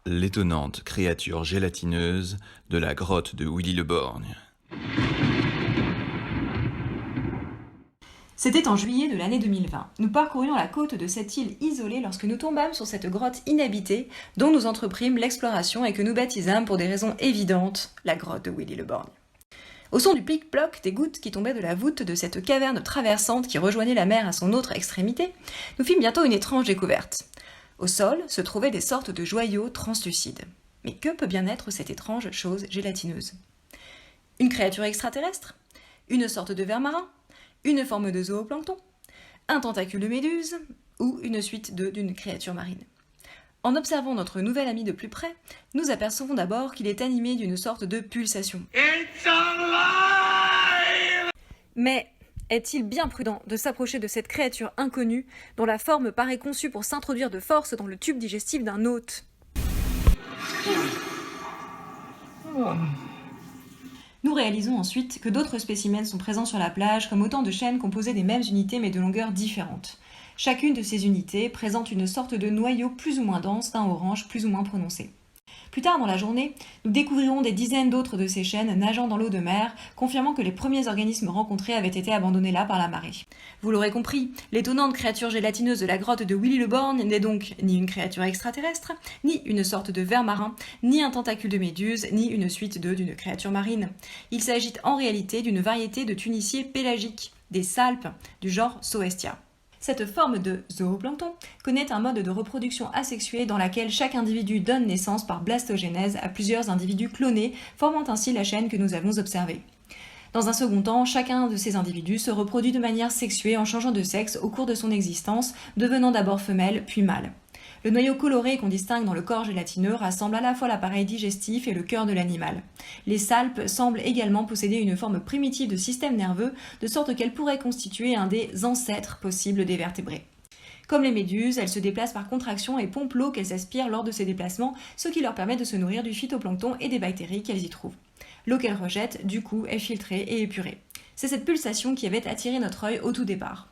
L'étonnante créature gélatineuse de la grotte de Willy-le-Borgne. C'était en juillet de l'année 2020. Nous parcourions la côte de cette île isolée lorsque nous tombâmes sur cette grotte inhabitée dont nous entreprîmes l'exploration et que nous baptisâmes pour des raisons évidentes la grotte de Willy-le-Borgne. Au son du plic-ploc des gouttes qui tombaient de la voûte de cette caverne traversante qui rejoignait la mer à son autre extrémité, nous fîmes bientôt une étrange découverte. Au sol se trouvaient des sortes de joyaux translucides. Mais que peut bien être cette étrange chose gélatineuse ? Une créature extraterrestre ? Une sorte de ver marin ? Une forme de zooplancton ? Un tentacule de méduse ? Ou une suite d'une créature marine ? En observant notre nouvel ami de plus près, nous apercevons d'abord qu'il est animé d'une sorte de pulsation. It's alive! Mais est-il bien prudent de s'approcher de cette créature inconnue dont la forme paraît conçue pour s'introduire de force dans le tube digestif d'un hôte ? Nous réalisons ensuite que d'autres spécimens sont présents sur la plage comme autant de chaînes composées des mêmes unités mais de longueurs différentes. Chacune de ces unités présente une sorte de noyau plus ou moins dense d'un orange plus ou moins prononcé. Plus tard dans la journée, nous découvrirons des dizaines d'autres de ces chaînes nageant dans l'eau de mer, confirmant que les premiers organismes rencontrés avaient été abandonnés là par la marée. Vous l'aurez compris, l'étonnante créature gélatineuse de la grotte de Willy-le-Borgne n'est donc ni une créature extraterrestre, ni une sorte de ver marin, ni un tentacule de méduse, ni une suite d'une créature marine. Il s'agit en réalité d'une variété de tuniciers pélagiques, des salpes, du genre Soestia. Cette forme de zooplancton connaît un mode de reproduction asexuée dans laquelle chaque individu donne naissance par blastogénèse à plusieurs individus clonés, formant ainsi la chaîne que nous avons observée. Dans un second temps, chacun de ces individus se reproduit de manière sexuée en changeant de sexe au cours de son existence, devenant d'abord femelle puis mâle. Le noyau coloré qu'on distingue dans le corps gélatineux rassemble à la fois l'appareil digestif et le cœur de l'animal. Les salpes semblent également posséder une forme primitive de système nerveux, de sorte qu'elles pourraient constituer un des ancêtres possibles des vertébrés. Comme les méduses, elles se déplacent par contraction et pompent l'eau qu'elles aspirent lors de ces déplacements, ce qui leur permet de se nourrir du phytoplancton et des bactéries qu'elles y trouvent. L'eau qu'elles rejettent, du coup, est filtrée et épurée. C'est cette pulsation qui avait attiré notre œil au tout départ.